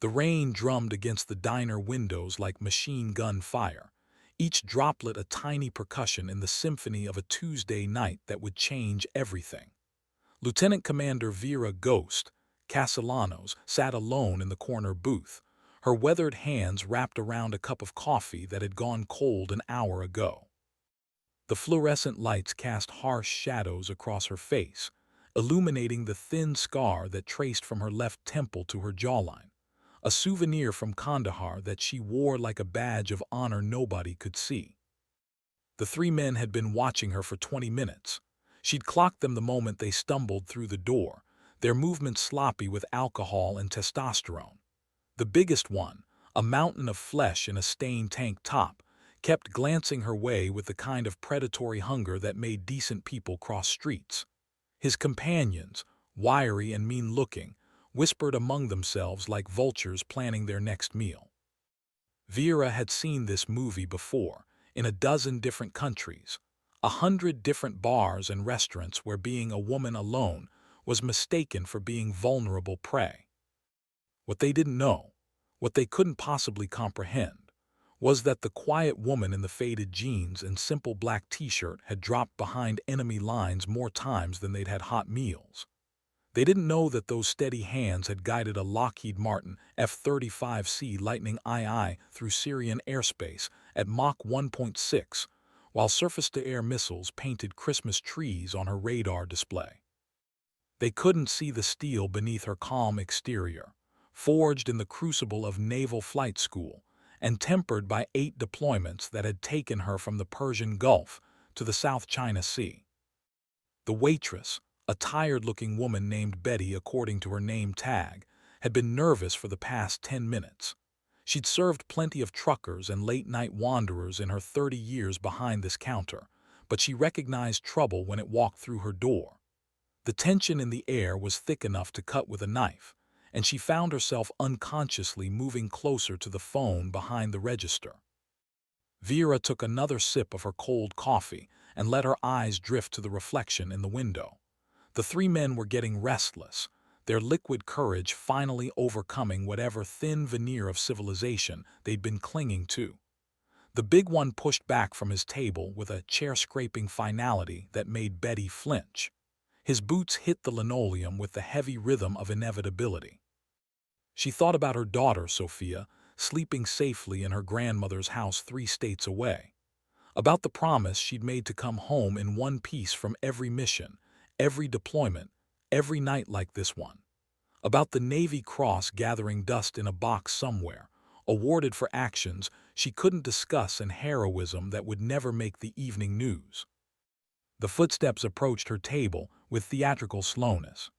The rain drummed against the diner windows like machine gun fire, each droplet a tiny percussion in the symphony of a Tuesday night that would change everything. Lieutenant Commander Vera Ghost Castellanos sat alone in the corner booth, her weathered hands wrapped around a cup of coffee that had gone cold an hour ago. The fluorescent lights cast harsh shadows across her face, illuminating the thin scar that traced from her left temple to her jawline, a souvenir from Kandahar that she wore like a badge of honor nobody could see. The three men had been watching her for 20 minutes. She'd clocked them the moment they stumbled through the door, their movements sloppy with alcohol and testosterone. The biggest one, a mountain of flesh in a stained tank top, kept glancing her way with the kind of predatory hunger that made decent people cross streets. His companions, wiry and mean-looking, whispered among themselves like vultures planning their next meal. Vera had seen this movie before, in a dozen different countries, 100 different bars and restaurants where being a woman alone was mistaken for being vulnerable prey. What they didn't know, what they couldn't possibly comprehend, was that the quiet woman in the faded jeans and simple black t-shirt had dropped behind enemy lines more times than they'd had hot meals. They didn't know that those steady hands had guided a Lockheed Martin F-35C Lightning II through Syrian airspace at Mach 1.6, while surface-to-air missiles painted Christmas trees on her radar display. They couldn't see the steel beneath her calm exterior, forged in the crucible of naval flight school and tempered by 8 deployments that had taken her from the Persian Gulf to the South China Sea. The waitress, a tired-looking woman named Betty according to her name tag, had been nervous for the past 10 minutes. She'd served plenty of truckers and late-night wanderers in her 30 years behind this counter, but she recognized trouble when it walked through her door. The tension in the air was thick enough to cut with a knife, and she found herself unconsciously moving closer to the phone behind the register. Vera took another sip of her cold coffee and let her eyes drift to the reflection in the window. The three men were getting restless, their liquid courage finally overcoming whatever thin veneer of civilization they'd been clinging to. The big one pushed back from his table with a chair-scraping finality that made Betty flinch. His boots hit the linoleum with the heavy rhythm of inevitability. She thought about her daughter, Sophia, sleeping safely in her grandmother's house 3 states away. About the promise she'd made to come home in one piece from every mission, every deployment, every night like this one. About the Navy Cross gathering dust in a box somewhere, awarded for actions she couldn't discuss and heroism that would never make the evening news. The footsteps approached her table with theatrical slowness.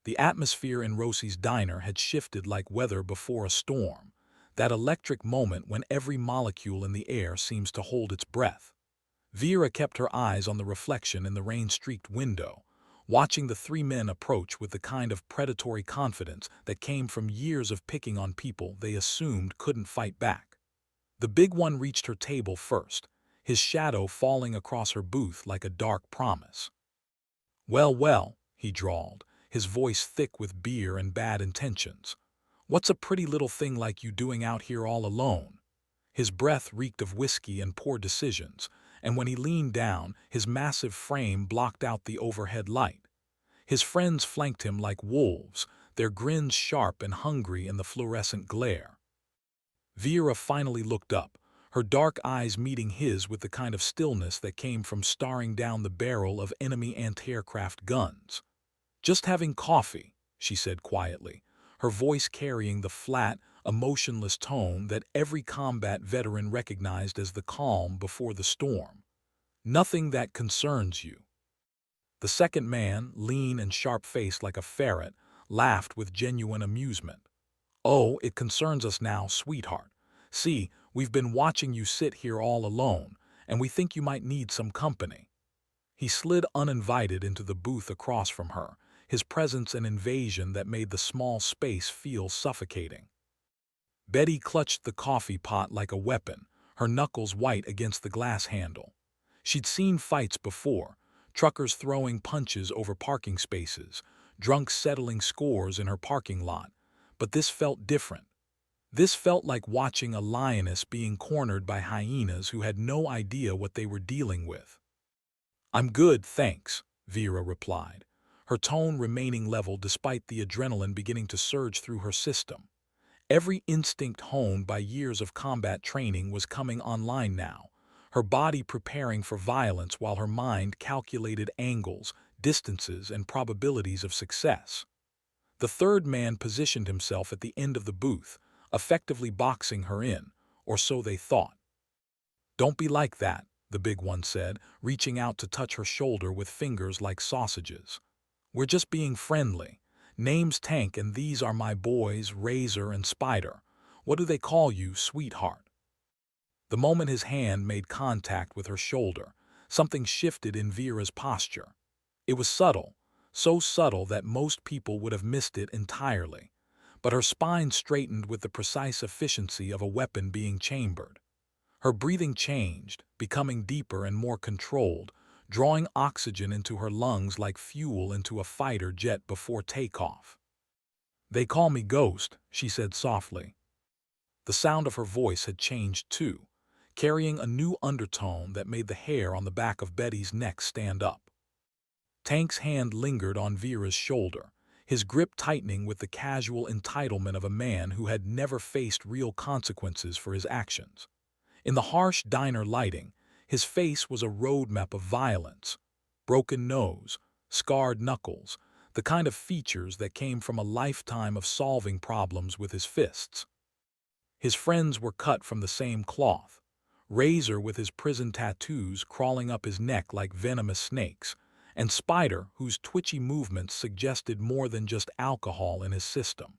The atmosphere in Rosie's diner had shifted like weather before a storm, that electric moment when every molecule in the air seems to hold its breath. Vera kept her eyes on the reflection in the rain-streaked window, watching the three men approach with the kind of predatory confidence that came from years of picking on people they assumed couldn't fight back. The big one reached her table first, his shadow falling across her booth like a dark promise. "Well, well," he drawled, his voice thick with beer and bad intentions. "What's a pretty little thing like you doing out here all alone?" His breath reeked of whiskey and poor decisions, and when he leaned down, his massive frame blocked out the overhead light. His friends flanked him like wolves, their grins sharp and hungry in the fluorescent glare. Vera finally looked up, her dark eyes meeting his with the kind of stillness that came from staring down the barrel of enemy anti-aircraft guns. "Just having coffee," she said quietly, her voice carrying the flat, emotionless tone that every combat veteran recognized as the calm before the storm. "Nothing that concerns you." The second man, lean and sharp-faced like a ferret, laughed with genuine amusement. "Oh, it concerns us now, sweetheart. See, we've been watching you sit here all alone, and we think you might need some company." He slid uninvited into the booth across from her, his presence an invasion that made the small space feel suffocating. Betty clutched the coffee pot like a weapon, her knuckles white against the glass handle. She'd seen fights before, truckers throwing punches over parking spaces, drunks settling scores in her parking lot, But this felt different. This felt like watching a lioness being cornered by hyenas who had no idea what they were dealing with. "I'm good, thanks," Vera replied, her tone remaining level despite the adrenaline beginning to surge through her system. Every instinct honed by years of combat training was coming online now, her body preparing for violence while her mind calculated angles, distances, and probabilities of success. The third man positioned himself at the end of the booth, effectively boxing her in, or so they thought. "Don't be like that," the big one said, reaching out to touch her shoulder with fingers like sausages. "We're just being friendly. Name's Tank and these are my boys, Razor and Spider. What do they call you, sweetheart?" The moment his hand made contact with her shoulder, something shifted in Vera's posture. It was subtle, so subtle that most people would have missed it entirely, but her spine straightened with the precise efficiency of a weapon being chambered. Her breathing changed, becoming deeper and more controlled, drawing oxygen into her lungs like fuel into a fighter jet before takeoff. "They call me Ghost," she said softly. The sound of her voice had changed too, carrying a new undertone that made the hair on the back of Betty's neck stand up. Tank's hand lingered on Vera's shoulder, his grip tightening with the casual entitlement of a man who had never faced real consequences for his actions. In the harsh diner lighting, his face was a roadmap of violence. Broken nose, scarred knuckles, the kind of features that came from a lifetime of solving problems with his fists. His friends were cut from the same cloth. Razor with his prison tattoos crawling up his neck like venomous snakes, and Spider whose twitchy movements suggested more than just alcohol in his system.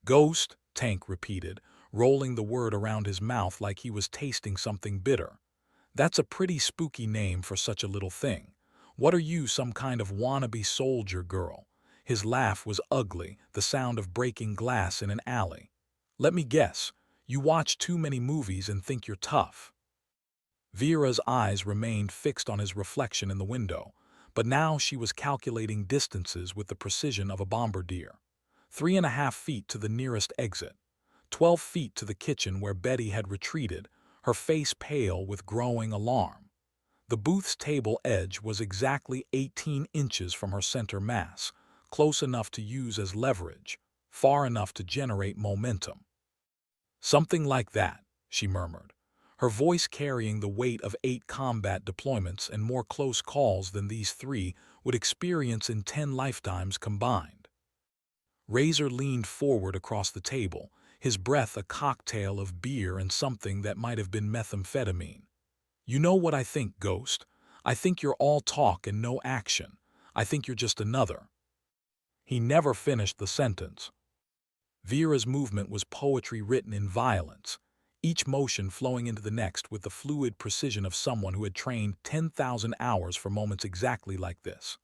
"Ghost," Tank repeated, rolling the word around his mouth like he was tasting something bitter. "That's a pretty spooky name for such a little thing. What are you, some kind of wannabe soldier girl?" His laugh was ugly, the sound of breaking glass in an alley. "Let me guess, you watch too many movies and think you're tough." Vera's eyes remained fixed on his reflection in the window, but now she was calculating distances with the precision of a bombardier. 3.5 feet to the nearest exit, 12 feet to the kitchen where Betty had retreated, her face pale with growing alarm. The booth's table edge was exactly 18 inches from her center mass, close enough to use as leverage, far enough to generate momentum. "Something like that," she murmured, her voice carrying the weight of 8 combat deployments and more close calls than these 3 would experience in 10 lifetimes combined. Razor leaned forward across the table, his breath a cocktail of beer and something that might have been methamphetamine. "You know what I think, Ghost? I think you're all talk and no action. I think you're just another." He never finished the sentence. Vera's movement was poetry written in violence, each motion flowing into the next with the fluid precision of someone who had trained 10,000 hours for moments exactly like this.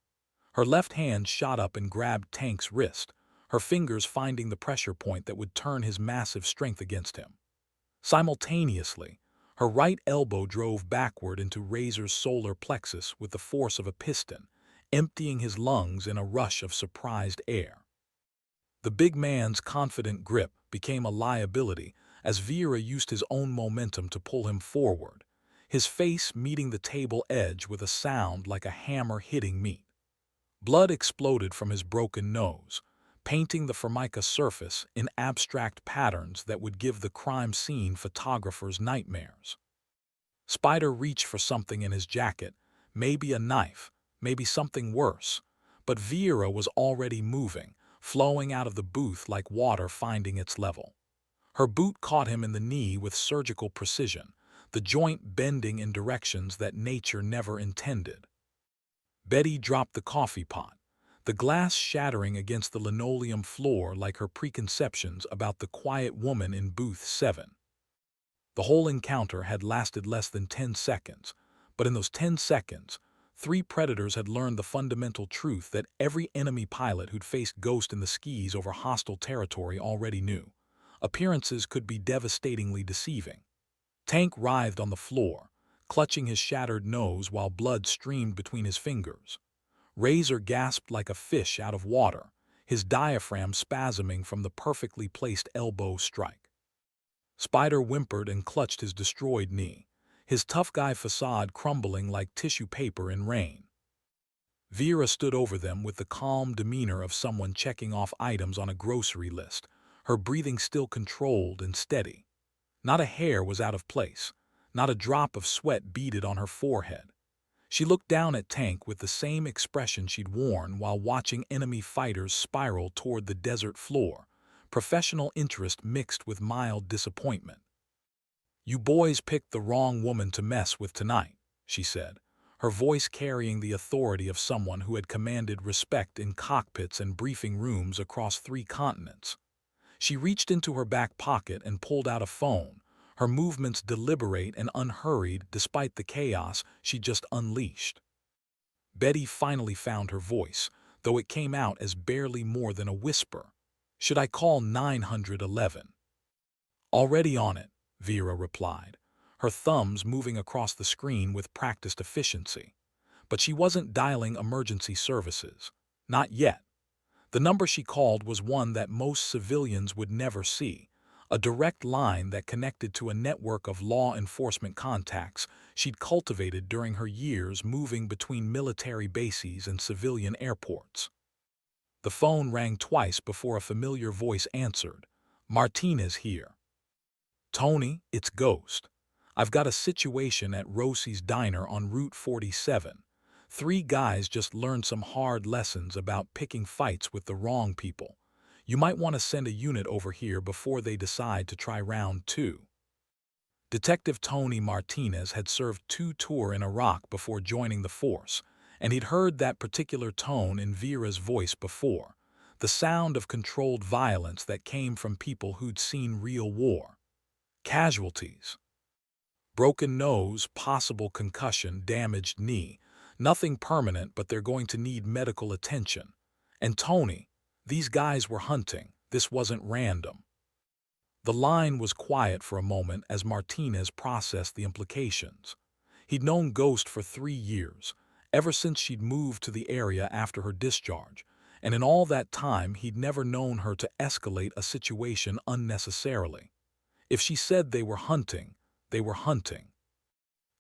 Her left hand shot up and grabbed Tank's wrist, her fingers finding the pressure point that would turn his massive strength against him. Simultaneously, her right elbow drove backward into Razor's solar plexus with the force of a piston, emptying his lungs in a rush of surprised air. The big man's confident grip became a liability as Vera used his own momentum to pull him forward, his face meeting the table edge with a sound like a hammer hitting meat. Blood exploded from his broken nose, painting the Formica surface in abstract patterns that would give the crime scene photographers nightmares. Spider reached for something in his jacket, maybe a knife, maybe something worse, but Vera was already moving, flowing out of the booth like water finding its level. Her boot caught him in the knee with surgical precision, the joint bending in directions that nature never intended. Betty dropped the coffee pot, the glass shattering against the linoleum floor like her preconceptions about the quiet woman in booth 7. The whole encounter had lasted less than 10 seconds, but in those 10 seconds, 3 predators had learned the fundamental truth that every enemy pilot who'd faced Ghost in the skis over hostile territory already knew. Appearances could be devastatingly deceiving. Tank writhed on the floor, clutching his shattered nose while blood streamed between his fingers. Razor gasped like a fish out of water, his diaphragm spasming from the perfectly placed elbow strike. Spider whimpered and clutched his destroyed knee, his tough guy facade crumbling like tissue paper in rain. Vera stood over them with the calm demeanor of someone checking off items on a grocery list, her breathing still controlled and steady. Not a hair was out of place, not a drop of sweat beaded on her forehead. She looked down at Tank with the same expression she'd worn while watching enemy fighters spiral toward the desert floor, professional interest mixed with mild disappointment. "You boys picked the wrong woman to mess with tonight," she said, her voice carrying the authority of someone who had commanded respect in cockpits and briefing rooms across 3 continents. She reached into her back pocket and pulled out a phone, her movements deliberate and unhurried despite the chaos she just unleashed. Betty finally found her voice, though it came out as barely more than a whisper. "Should I call 911? "Already on it," Vera replied, her thumbs moving across the screen with practiced efficiency. But she wasn't dialing emergency services. Not yet. The number she called was one that most civilians would never see, a direct line that connected to a network of law enforcement contacts she'd cultivated during her years moving between military bases and civilian airports. The phone rang twice before a familiar voice answered. "Martinez here." "Tony, it's Ghost. I've got a situation at Rosie's Diner on Route 47. 3 guys just learned some hard lessons about picking fights with the wrong people. You might want to send a unit over here before they decide to try round 2. Detective Tony Martinez had served 2 tours in Iraq before joining the force, and he'd heard that particular tone in Vera's voice before, the sound of controlled violence that came from people who'd seen real war. Casualties. Broken nose, possible concussion, damaged knee. Nothing permanent, but they're going to need medical attention. And Tony, these guys were hunting. This wasn't random. The line was quiet for a moment as Martinez processed the implications. He'd known Ghost for 3 years, ever since she'd moved to the area after her discharge, and in all that time he'd never known her to escalate a situation unnecessarily. If she said they were hunting, they were hunting.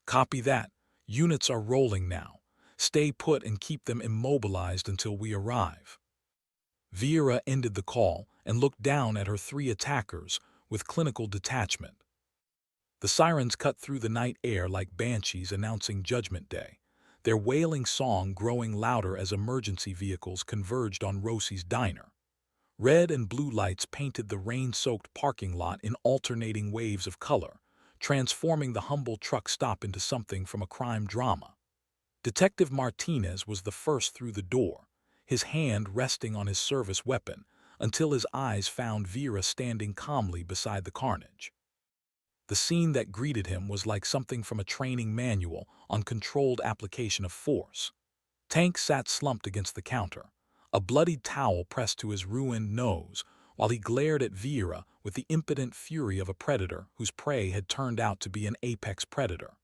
"Copy that. Units are rolling now. Stay put and keep them immobilized until we arrive." Vera ended the call and looked down at her 3 attackers with clinical detachment. The sirens cut through the night air like banshees announcing Judgment Day, their wailing song growing louder as emergency vehicles converged on Rosie's Diner. Red and blue lights painted the rain-soaked parking lot in alternating waves of color, transforming the humble truck stop into something from a crime drama. Detective Martinez was the first through the door, his hand resting on his service weapon, until his eyes found Vera standing calmly beside the carnage. The scene that greeted him was like something from a training manual on controlled application of force. Tank sat slumped against the counter, a bloodied towel pressed to his ruined nose, while he glared at Vera with the impotent fury of a predator whose prey had turned out to be an apex predator.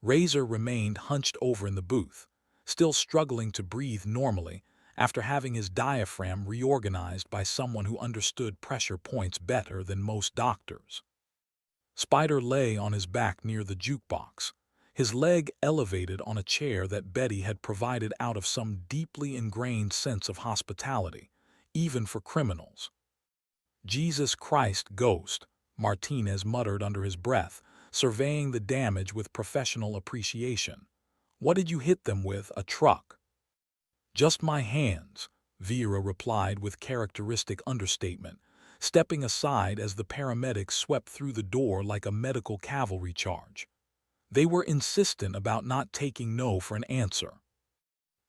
Razor remained hunched over in the booth, still struggling to breathe normally after having his diaphragm reorganized by someone who understood pressure points better than most doctors. Spider lay on his back near the jukebox, his leg elevated on a chair that Betty had provided out of some deeply ingrained sense of hospitality, even for criminals. "Jesus Christ, Ghost," Martinez muttered under his breath, surveying the damage with professional appreciation. "What did you hit them with, a truck?" "Just my hands," Vera replied with characteristic understatement, stepping aside as the paramedics swept through the door like a medical cavalry charge. They were insistent about not taking no for an answer.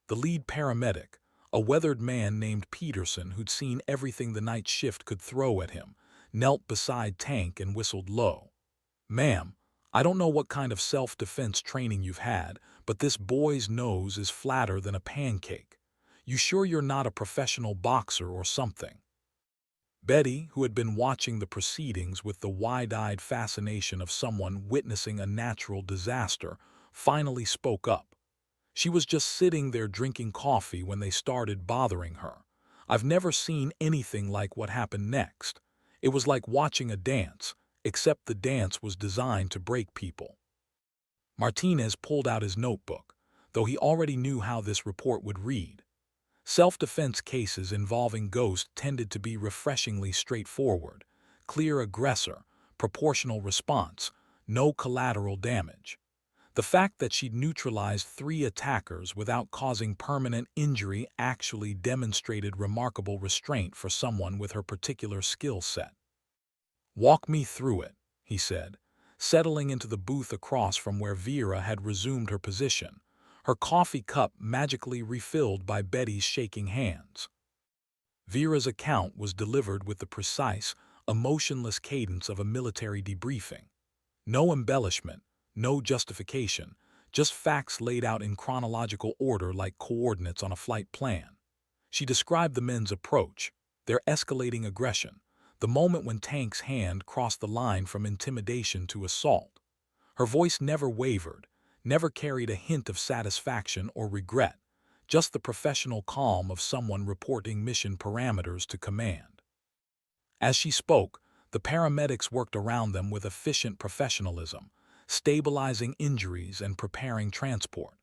The lead paramedic, a weathered man named Peterson who'd seen everything the night shift could throw at him, knelt beside Tank and whistled low. "Ma'am, I don't know what kind of self-defense training you've had, but this boy's nose is flatter than a pancake. You sure you're not a professional boxer or something?" Betty, who had been watching the proceedings with the wide-eyed fascination of someone witnessing a natural disaster, finally spoke up. She was just sitting there drinking coffee when they started bothering her, I've never seen anything like what happened next. It was like watching a dance, except the dance was designed to break people. Martinez pulled out his notebook, though he already knew how this report would read. Self-defense cases involving ghosts tended to be refreshingly straightforward: clear aggressor, proportional response, no collateral damage. The fact that she'd neutralized 3 attackers without causing permanent injury actually demonstrated remarkable restraint for someone with her particular skill set. "Walk me through it," he said, settling into the booth across from where Vera had resumed her position, her coffee cup magically refilled by Betty's shaking hands. Vera's account was delivered with the precise, emotionless cadence of a military debriefing. No embellishment, no justification, just facts laid out in chronological order like coordinates on a flight plan. She described the men's approach, their escalating aggression, the moment when Tank's hand crossed the line from intimidation to assault. Her voice never wavered, never carried a hint of satisfaction or regret, just the professional calm of someone reporting mission parameters to command. As she spoke, the paramedics worked around them with efficient professionalism, stabilizing injuries and preparing transport.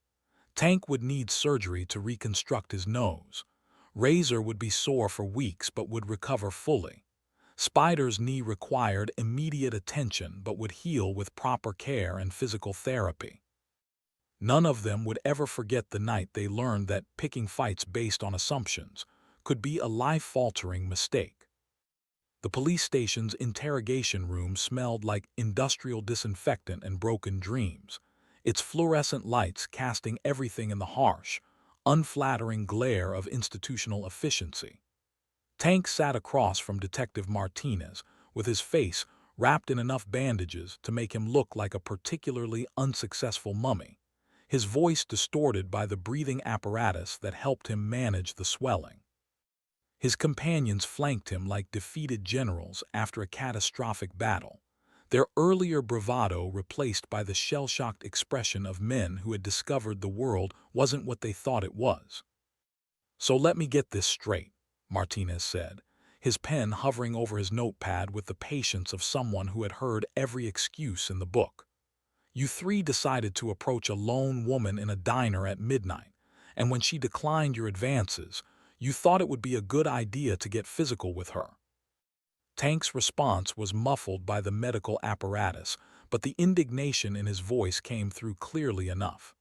Tank would need surgery to reconstruct his nose. Razor would be sore for weeks but would recover fully. Spider's knee required immediate attention but would heal with proper care and physical therapy. None of them would ever forget the night they learned that picking fights based on assumptions could be a life-altering mistake. The police station's interrogation room smelled like industrial disinfectant and broken dreams, its fluorescent lights casting everything in the harsh, unflattering glare of institutional efficiency. Tank sat across from Detective Martinez, with his face wrapped in enough bandages to make him look like a particularly unsuccessful mummy, his voice distorted by the breathing apparatus that helped him manage the swelling. His companions flanked him like defeated generals after a catastrophic battle, their earlier bravado replaced by the shell-shocked expression of men who had discovered the world wasn't what they thought it was. "So let me get this straight," Martinez said, his pen hovering over his notepad with the patience of someone who had heard every excuse in the book. "You 3 decided to approach a lone woman in a diner at midnight, and when she declined your advances, you thought it would be a good idea to get physical with her." Tank's response was muffled by the medical apparatus, but the indignation in his voice came through clearly enough.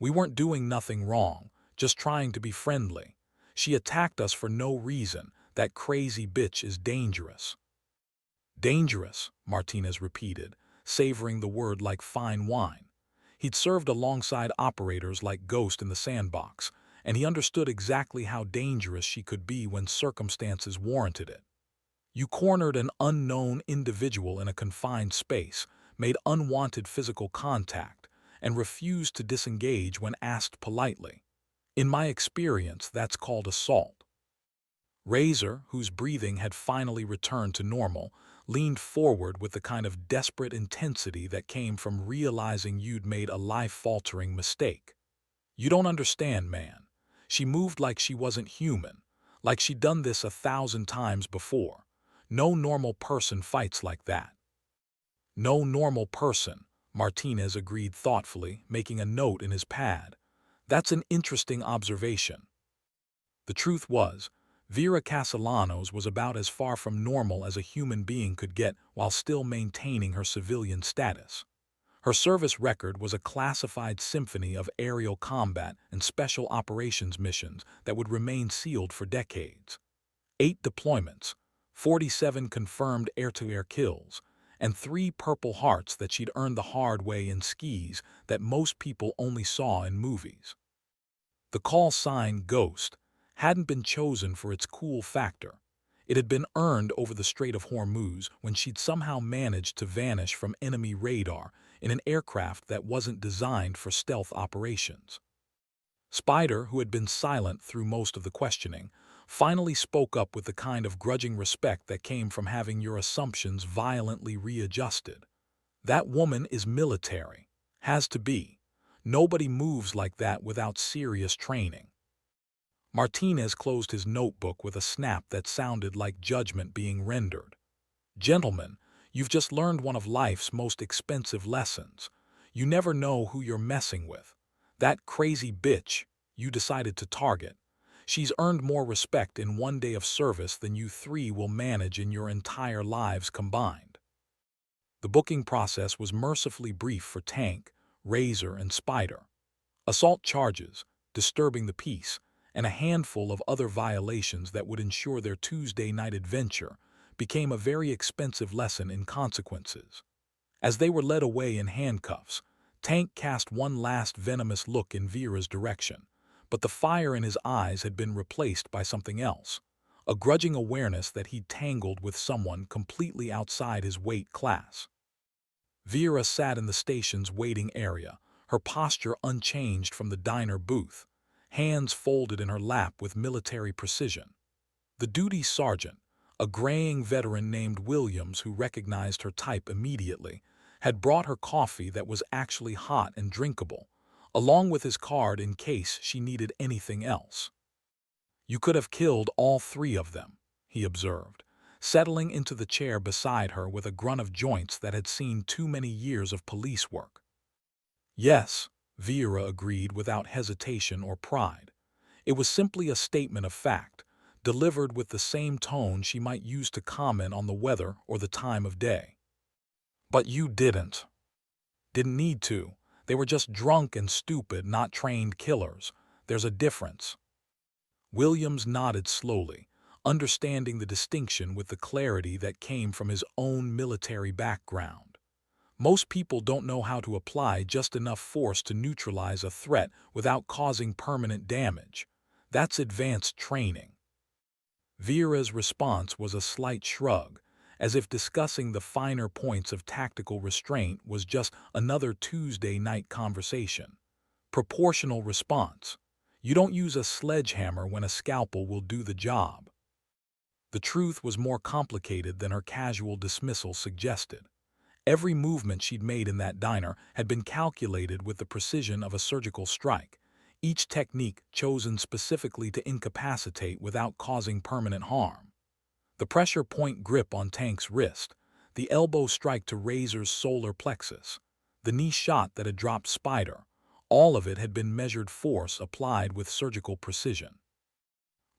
"We weren't doing nothing wrong, just trying to be friendly. She attacked us for no reason. That crazy bitch is dangerous." "Dangerous," Martinez repeated, savoring the word like fine wine. He'd served alongside operators like Ghost in the sandbox, and he understood exactly how dangerous she could be when circumstances warranted it. "You cornered an unknown individual in a confined space, made unwanted physical contact, and refused to disengage when asked politely. In my experience, that's called assault." Razor, whose breathing had finally returned to normal, leaned forward with the kind of desperate intensity that came from realizing you'd made a life-altering mistake. "You don't understand, man. She moved like she wasn't human, like she'd done this 1,000 times before. No normal person fights like that." "No normal person," Martinez agreed thoughtfully, making a note in his pad. "That's an interesting observation." The truth was, Vera Castellanos was about as far from normal as a human being could get while still maintaining her civilian status. Her service record was a classified symphony of aerial combat and special operations missions that would remain sealed for decades. 8 deployments, 47 confirmed air-to-air kills, and 3 Purple Hearts that she'd earned the hard way in skis that most people only saw in movies. The call sign Ghost hadn't been chosen for its cool factor. It had been earned over the Strait of Hormuz when she'd somehow managed to vanish from enemy radar in an aircraft that wasn't designed for stealth operations. Spider, who had been silent through most of the questioning, finally spoke up with the kind of grudging respect that came from having your assumptions violently readjusted. "That woman is military. Has to be. Nobody moves like that without serious training." Martinez closed his notebook with a snap that sounded like judgment being rendered. Gentlemen, you've just learned one of life's most expensive lessons. You never know who you're messing with. That crazy bitch you decided to target. She's earned more respect in one day of service than you three will manage in your entire lives combined. The booking process was mercifully brief for Tank, Razor, and Spider. Assault charges, disturbing the peace, and a handful of other violations that would ensure their Tuesday night adventure became a very expensive lesson in consequences. As they were led away in handcuffs, Tank cast one last venomous look in Vera's direction, but the fire in his eyes had been replaced by something else, a grudging awareness that he'd tangled with someone completely outside his weight class. Vera sat in the station's waiting area, her posture unchanged from the diner booth, hands folded in her lap with military precision. The duty sergeant, a graying veteran named Williams who recognized her type immediately, had brought her coffee that was actually hot and drinkable, along with his card in case she needed anything else. "You could have killed all three of them," he observed, settling into the chair beside her with a grunt of joints that had seen too many years of police work. "Yes," Vera agreed without hesitation or pride. It was simply a statement of fact, delivered with the same tone she might use to comment on the weather or the time of day. "But you didn't. Didn't need to. They were just drunk and stupid, not trained killers. There's a difference." Williams nodded slowly, understanding the distinction with the clarity that came from his own military background. Most people don't know how to apply just enough force to neutralize a threat without causing permanent damage. That's advanced training. Vera's response was a slight shrug, as if discussing the finer points of tactical restraint was just another Tuesday night conversation. Proportional response. You don't use a sledgehammer when a scalpel will do the job. The truth was more complicated than her casual dismissal suggested. Every movement she'd made in that diner had been calculated with the precision of a surgical strike, each technique chosen specifically to incapacitate without causing permanent harm. The pressure point grip on Tank's wrist, the elbow strike to Razor's solar plexus, the knee shot that had dropped Spider, all of it had been measured force applied with surgical precision.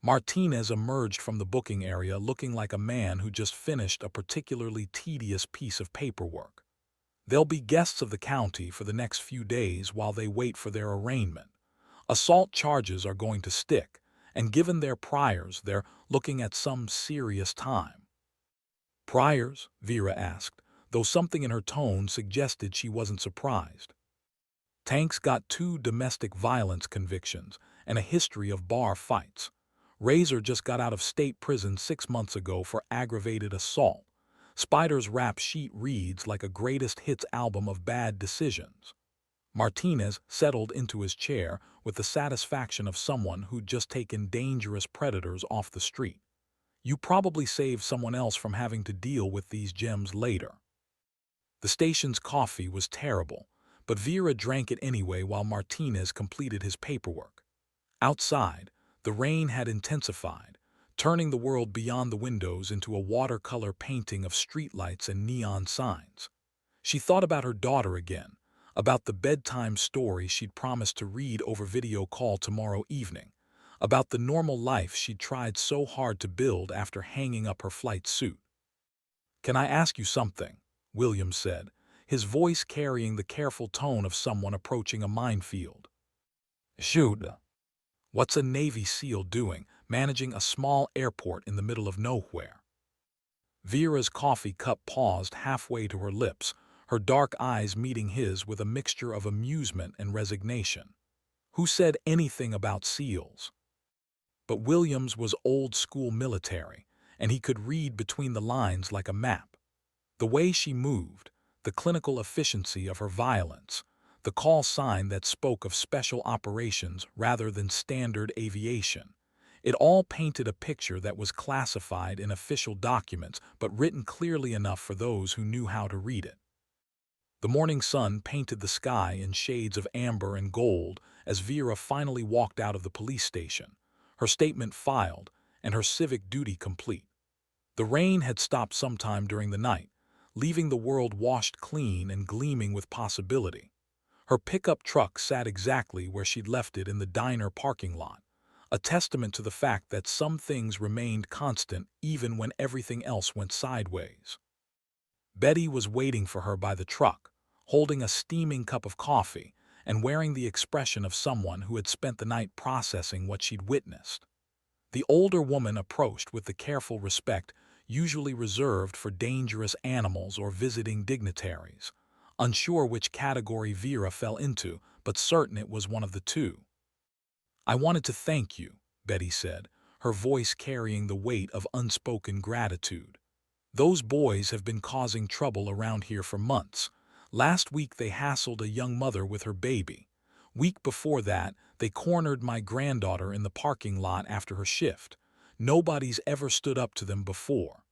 Martinez emerged from the booking area looking like a man who just finished a particularly tedious piece of paperwork. They'll be guests of the county for the next few days while they wait for their arraignment. Assault charges are going to stick, and given their priors, they're looking at some serious time. "Priors?" Vera asked, though something in her tone suggested she wasn't surprised. "Tank's got 2 domestic violence convictions and a history of bar fights. Razor just got out of state prison 6 months ago for aggravated assault. Spider's rap sheet reads like a greatest hits album of bad decisions." Martinez settled into his chair with the satisfaction of someone who'd just taken dangerous predators off the street. "You probably saved someone else from having to deal with these gems later." The station's coffee was terrible, but Vera drank it anyway while Martinez completed his paperwork. Outside, the rain had intensified, turning the world beyond the windows into a watercolor painting of streetlights and neon signs. She thought about her daughter again, about the bedtime story she'd promised to read over video call tomorrow evening, about the normal life she'd tried so hard to build after hanging up her flight suit. "Can I ask you something?" Williams said, his voice carrying the careful tone of someone approaching a minefield. "Shoot. What's a Navy SEAL doing, managing a small airport in the middle of nowhere?" Vera's coffee cup paused halfway to her lips, her dark eyes meeting his with a mixture of amusement and resignation. Who said anything about SEALs? But Williams was old-school military, and he could read between the lines like a map. The way she moved, the clinical efficiency of her violence, the call sign that spoke of special operations rather than standard aviation. It all painted a picture that was classified in official documents but written clearly enough for those who knew how to read it. The morning sun painted the sky in shades of amber and gold as Vera finally walked out of the police station, her statement filed, and her civic duty complete. The rain had stopped sometime during the night, leaving the world washed clean and gleaming with possibility. Her pickup truck sat exactly where she'd left it in the diner parking lot, a testament to the fact that some things remained constant even when everything else went sideways. Betty was waiting for her by the truck, holding a steaming cup of coffee and wearing the expression of someone who had spent the night processing what she'd witnessed. The older woman approached with the careful respect usually reserved for dangerous animals or visiting dignitaries, unsure which category Vera fell into, but certain it was one of the two. "I wanted to thank you," Betty said, her voice carrying the weight of unspoken gratitude. "Those boys have been causing trouble around here for months. Last week they hassled a young mother with her baby. Week before that, they cornered my granddaughter in the parking lot after her shift. Nobody's ever stood up to them before."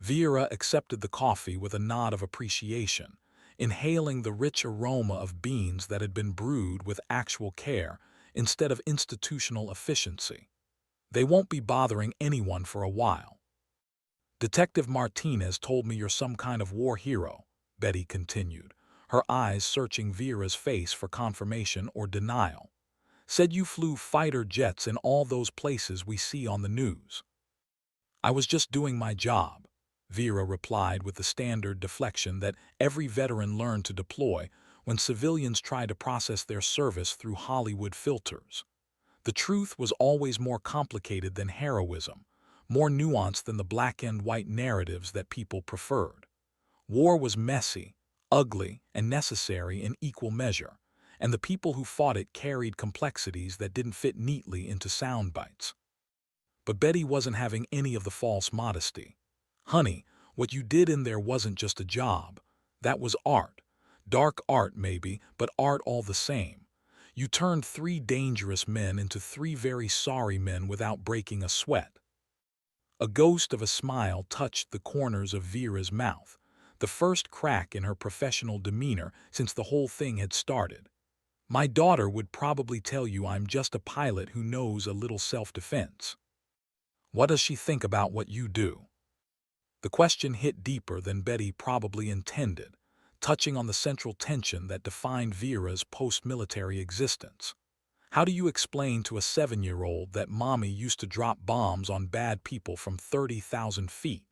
Vera accepted the coffee with a nod of appreciation, inhaling the rich aroma of beans that had been brewed with actual care instead of institutional efficiency. "They won't be bothering anyone for a while." "Detective Martinez told me you're some kind of war hero," Betty continued, her eyes searching Vera's face for confirmation or denial. "Said you flew fighter jets in all those places we see on the news." "I was just doing my job," Vera replied with the standard deflection that every veteran learned to deploy when civilians try to process their service through Hollywood filters. The truth was always more complicated than heroism, more nuanced than the black-and-white narratives that people preferred. War was messy, ugly, and necessary in equal measure, and the people who fought it carried complexities that didn't fit neatly into sound bites. But Betty wasn't having any of the false modesty. "Honey, what you did in there wasn't just a job. That was art. Dark art, maybe, but art all the same. You turned 3 dangerous men into 3 very sorry men without breaking a sweat." A ghost of a smile touched the corners of Vera's mouth, the first crack in her professional demeanor since the whole thing had started. "My daughter would probably tell you I'm just a pilot who knows a little self-defense." "What does she think about what you do?" The question hit deeper than Betty probably intended, touching on the central tension that defined Vera's post-military existence. How do you explain to a 7-year-old that mommy used to drop bombs on bad people from 30,000 feet?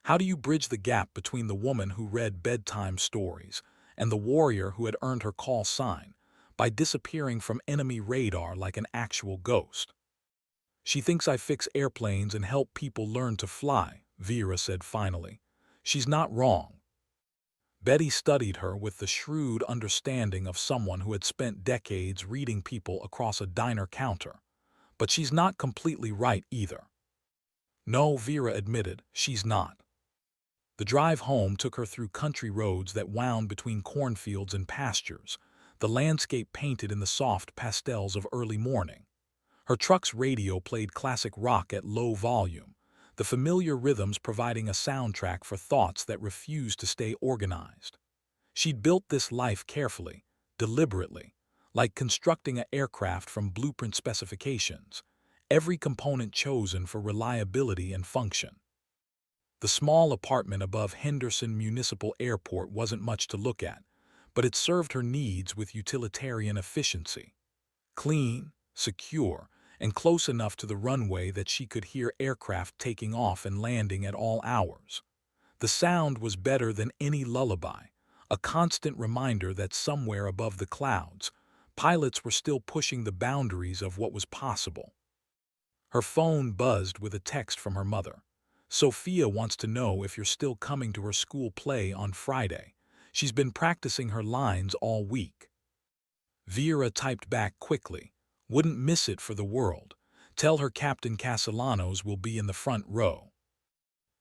How do you bridge the gap between the woman who read bedtime stories and the warrior who had earned her call sign by disappearing from enemy radar like an actual ghost? "She thinks I fix airplanes and help people learn to fly," Vera said finally. "She's not wrong." Betty studied her with the shrewd understanding of someone who had spent decades reading people across a diner counter. "But she's not completely right either." "No," Vera admitted, "she's not." The drive home took her through country roads that wound between cornfields and pastures, the landscape painted in the soft pastels of early morning. Her truck's radio played classic rock at low volume, the familiar rhythms providing a soundtrack for thoughts that refused to stay organized. She'd built this life carefully, deliberately, like constructing an aircraft from blueprint specifications, every component chosen for reliability and function. The small apartment above Henderson Municipal Airport wasn't much to look at, but it served her needs with utilitarian efficiency. Clean, secure, and close enough to the runway that she could hear aircraft taking off and landing at all hours. The sound was better than any lullaby, a constant reminder that somewhere above the clouds, pilots were still pushing the boundaries of what was possible. Her phone buzzed with a text from her mother. "Sophia wants to know if you're still coming to her school play on Friday. She's been practicing her lines all week." Vera typed back quickly. "Wouldn't miss it for the world. Tell her Captain Castellanos will be in the front row."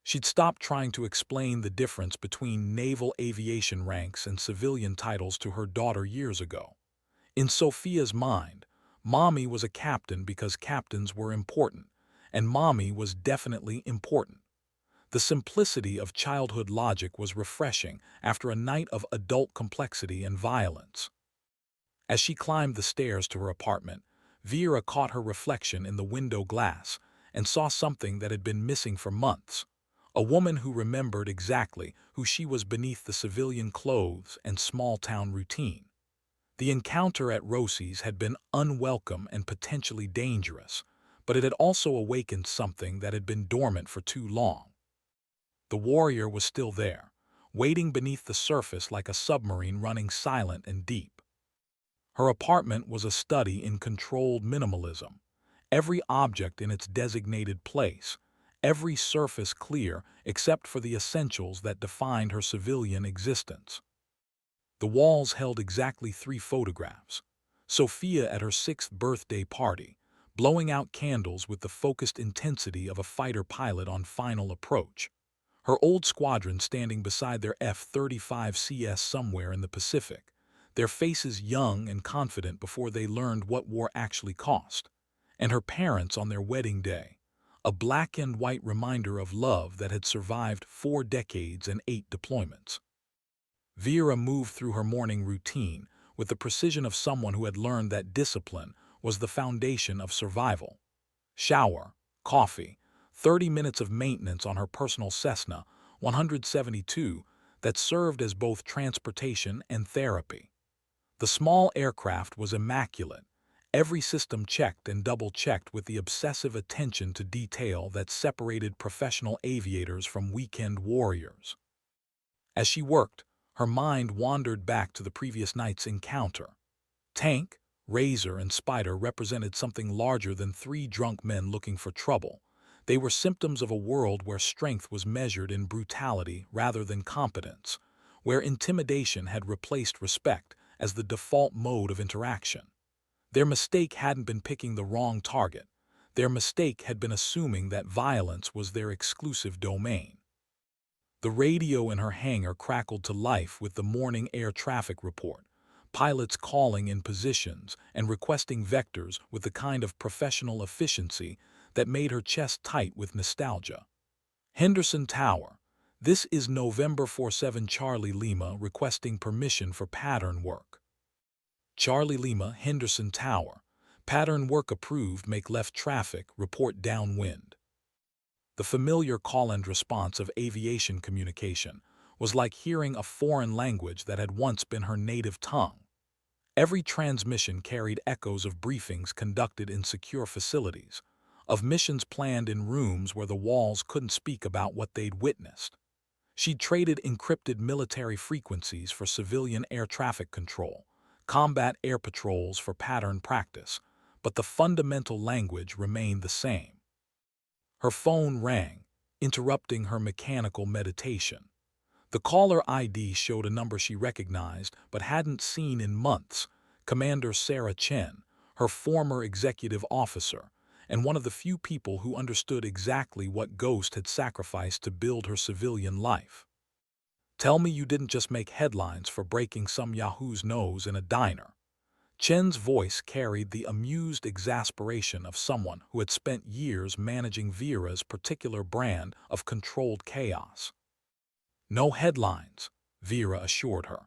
She'd stopped trying to explain the difference between naval aviation ranks and civilian titles to her daughter years ago. In Sophia's mind, mommy was a captain because captains were important, and mommy was definitely important. The simplicity of childhood logic was refreshing after a night of adult complexity and violence. As she climbed the stairs to her apartment, Vera caught her reflection in the window glass and saw something that had been missing for months. A woman who remembered exactly who she was beneath the civilian clothes and small-town routine. The encounter at Rosie's had been unwelcome and potentially dangerous, but it had also awakened something that had been dormant for too long. The warrior was still there, waiting beneath the surface like a submarine running silent and deep. Her apartment was a study in controlled minimalism, every object in its designated place, every surface clear except for the essentials that defined her civilian existence. The walls held exactly 3 photographs. Sophia at her 6th birthday party, blowing out candles with the focused intensity of a fighter pilot on final approach. Her old squadron standing beside their F-35CS somewhere in the Pacific, their faces young and confident before they learned what war actually cost. And her parents on their wedding day, a black and white reminder of love that had survived 4 decades and 8 deployments. Vera moved through her morning routine with the precision of someone who had learned that discipline was the foundation of survival. Shower, coffee, 30 minutes of maintenance on her personal Cessna 172 that served as both transportation and therapy. The small aircraft was immaculate, every system checked and double-checked with the obsessive attention to detail that separated professional aviators from weekend warriors. As she worked, her mind wandered back to the previous night's encounter. Tank, Razor, and Spider represented something larger than 3 drunk men looking for trouble. They were symptoms of a world where strength was measured in brutality rather than competence, where intimidation had replaced respect as the default mode of interaction. Their mistake hadn't been picking the wrong target. Their mistake had been assuming that violence was their exclusive domain. The radio in her hangar crackled to life with the morning air traffic report, pilots calling in positions and requesting vectors with the kind of professional efficiency that made her chest tight with nostalgia. Henderson Tower. This is November 47 Charlie Lima requesting permission for pattern work. Charlie Lima, Henderson Tower. Pattern work approved, make left traffic, report downwind. The familiar call and response of aviation communication was like hearing a foreign language that had once been her native tongue. Every transmission carried echoes of briefings conducted in secure facilities, of missions planned in rooms where the walls couldn't speak about what they'd witnessed. She'd traded encrypted military frequencies for civilian air traffic control, combat air patrols for pattern practice, but the fundamental language remained the same. Her phone rang, interrupting her mechanical meditation. The caller ID showed a number she recognized but hadn't seen in months, Commander Sarah Chen, her former executive officer, and one of the few people who understood exactly what Ghost had sacrificed to build her civilian life. Tell me you didn't just make headlines for breaking some yahoo's nose in a diner. Chen's voice carried the amused exasperation of someone who had spent years managing Vera's particular brand of controlled chaos. No headlines, Vera assured her,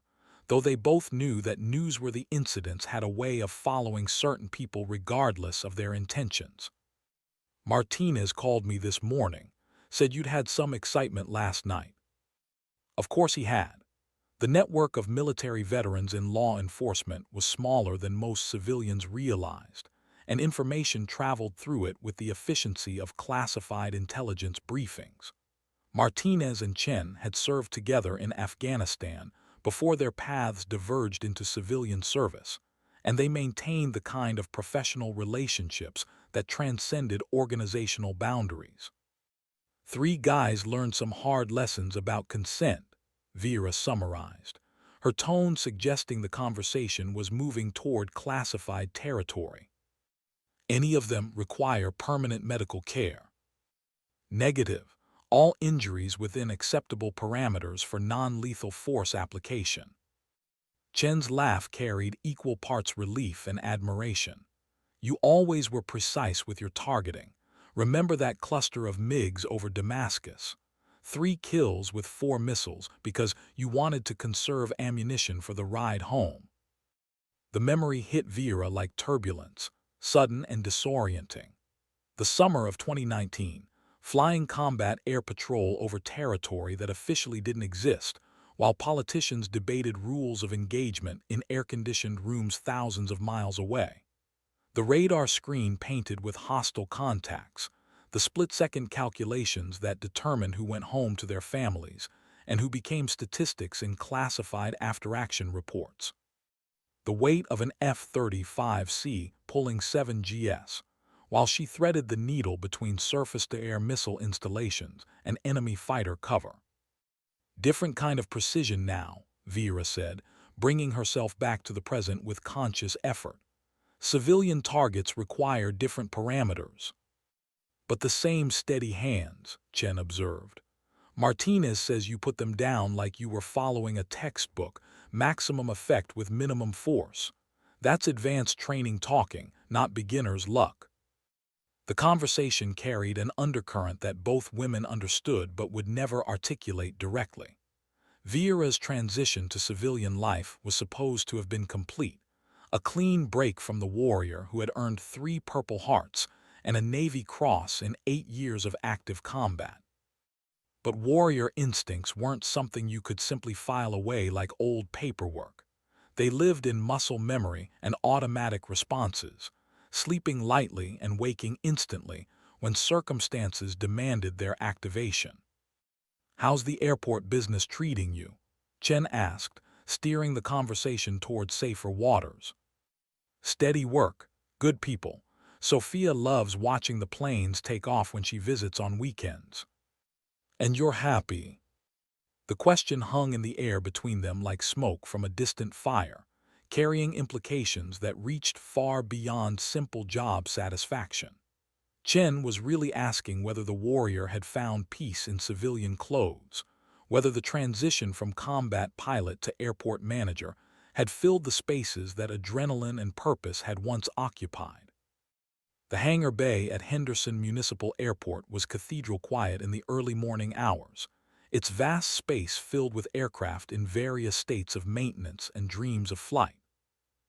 though they both knew that newsworthy incidents had a way of following certain people regardless of their intentions. Martinez called me this morning, said you'd had some excitement last night. Of course he had. The network of military veterans in law enforcement was smaller than most civilians realized, and information traveled through it with the efficiency of classified intelligence briefings. Martinez and Chen had served together in Afghanistan before their paths diverged into civilian service, and they maintained the kind of professional relationships that transcended organizational boundaries. 3 guys learned some hard lessons about consent, Vera summarized, her tone suggesting the conversation was moving toward classified territory. Any of them require permanent medical care? Negative. All injuries within acceptable parameters for non-lethal force application. Chen's laugh carried equal parts relief and admiration. You always were precise with your targeting. Remember that cluster of MiGs over Damascus? 3 kills with 4 missiles because you wanted to conserve ammunition for the ride home. The memory hit Vera like turbulence. sudden and disorienting. The summer of 2019, flying combat air patrol over territory that officially didn't exist, while politicians debated rules of engagement in air-conditioned rooms thousands of miles away. The radar screen painted with hostile contacts, the split-second calculations that determined who went home to their families and who became statistics in classified after-action reports. The weight of an F-35C pulling 7GS, while she threaded the needle between surface-to-air missile installations and enemy fighter cover. Different kind of precision now, Vera said, bringing herself back to the present with conscious effort. Civilian targets require different parameters. But the same steady hands, Chen observed. Martinez says you put them down like you were following a textbook, maximum effect with minimum force. That's advanced training talking, not beginner's luck. The conversation carried an undercurrent that both women understood but would never articulate directly. Vera's transition to civilian life was supposed to have been complete, a clean break from the warrior who had earned 3 Purple Hearts and a Navy Cross in 8 years of active combat. But warrior instincts weren't something you could simply file away like old paperwork. They lived in muscle memory and automatic responses, sleeping lightly and waking instantly when circumstances demanded their activation. "How's the airport business treating you?" Chen asked, steering the conversation toward safer waters. "Steady work, good people. Sophia loves watching the planes take off when she visits on weekends." "And you're happy?" The question hung in the air between them like smoke from a distant fire, carrying implications that reached far beyond simple job satisfaction. Chen was really asking whether the warrior had found peace in civilian clothes, whether the transition from combat pilot to airport manager had filled the spaces that adrenaline and purpose had once occupied. The hangar bay at Henderson Municipal Airport was cathedral quiet in the early morning hours, its vast space filled with aircraft in various states of maintenance and dreams of flight.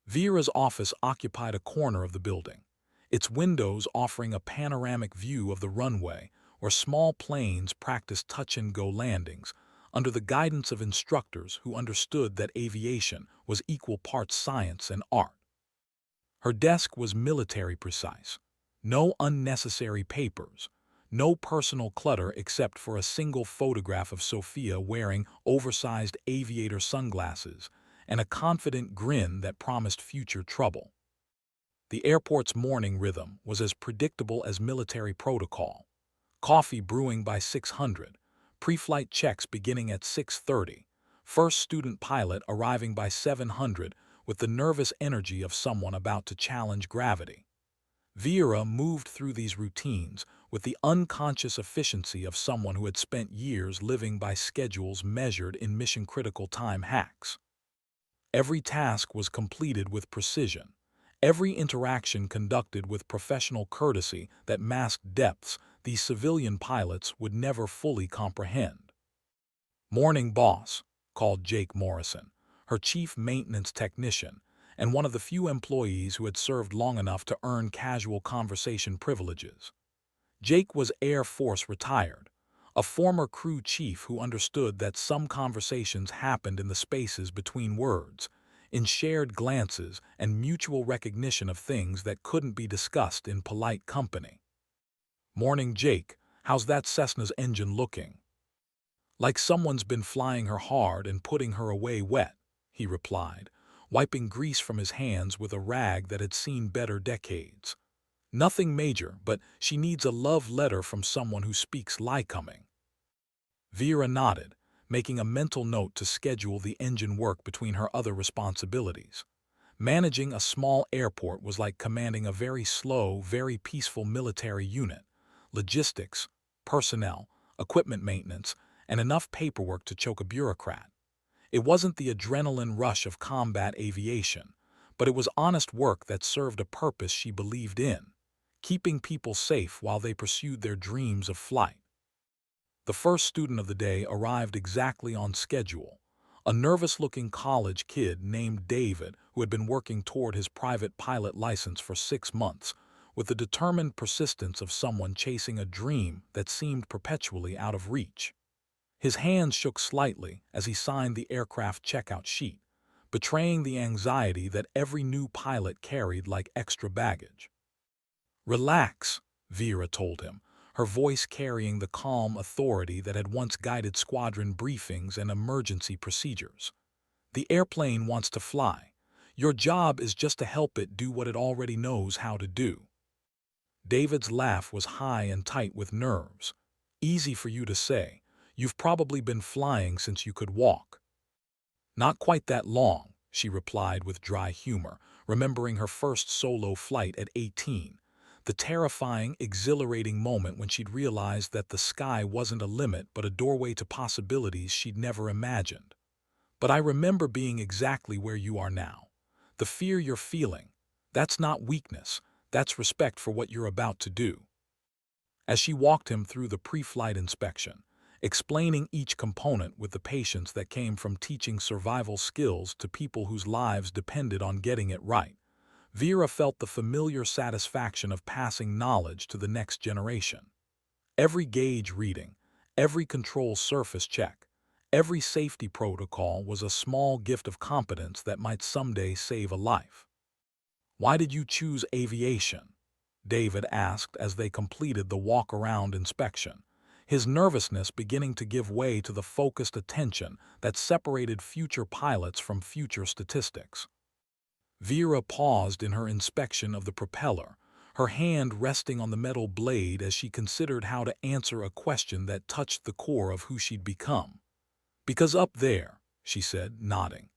Vera's office occupied a corner of the building, its windows offering a panoramic view of the runway where small planes practiced touch-and-go landings under the guidance of instructors who understood that aviation was equal parts science and art. Her desk was military precise. No unnecessary papers, no personal clutter except for a single photograph of Sophia wearing oversized aviator sunglasses and a confident grin that promised future trouble. The airport's morning rhythm was as predictable as military protocol. Coffee brewing by 600, pre-flight checks beginning at 6:30, first student pilot arriving by 700 with the nervous energy of someone about to challenge gravity. Vera moved through these routines with the unconscious efficiency of someone who had spent years living by schedules measured in mission-critical time hacks. Every task was completed with precision, every interaction conducted with professional courtesy that masked depths these civilian pilots would never fully comprehend. "Morning, boss," called Jake Morrison, her chief maintenance technician, and one of the few employees who had served long enough to earn casual conversation privileges. Jake was Air Force retired, a former crew chief who understood that some conversations happened in the spaces between words, in shared glances and mutual recognition of things that couldn't be discussed in polite company. "Morning, Jake. How's that Cessna's engine looking?" "Like someone's been flying her hard and putting her away wet," he replied, wiping grease from his hands with a rag that had seen better decades. "Nothing major, but she needs a love letter from someone who speaks Lycoming." Vera nodded, making a mental note to schedule the engine work between her other responsibilities. Managing a small airport was like commanding a very slow, very peaceful military unit. Logistics, personnel, equipment maintenance, and enough paperwork to choke a bureaucrat. It wasn't the adrenaline rush of combat aviation, but it was honest work that served a purpose she believed in, keeping people safe while they pursued their dreams of flight. The first student of the day arrived exactly on schedule, a nervous-looking college kid named David who had been working toward his private pilot license for 6 months, with the determined persistence of someone chasing a dream that seemed perpetually out of reach. His hands shook slightly as he signed the aircraft checkout sheet, betraying the anxiety that every new pilot carried like extra baggage. "Relax," Vera told him, her voice carrying the calm authority that had once guided squadron briefings and emergency procedures. "The airplane wants to fly. Your job is just to help it do what it already knows how to do." David's laugh was high and tight with nerves. "Easy for you to say. You've probably been flying since you could walk." "Not quite that long," she replied with dry humor, remembering her first solo flight at 18. The terrifying, exhilarating moment when she'd realized that the sky wasn't a limit but a doorway to possibilities she'd never imagined. "But I remember being exactly where you are now. The fear you're feeling, that's not weakness, that's respect for what you're about to do." As she walked him through the pre-flight inspection, explaining each component with the patience that came from teaching survival skills to people whose lives depended on getting it right, Vera felt the familiar satisfaction of passing knowledge to the next generation. Every gauge reading, every control surface check, every safety protocol was a small gift of competence that might someday save a life. "Why did you choose aviation?" David asked as they completed the walk-around inspection, his nervousness beginning to give way to the focused attention that separated future pilots from future statistics. Vera paused in her inspection of the propeller, her hand resting on the metal blade as she considered how to answer a question that touched the core of who she'd become. "Because up there," she said, nodding,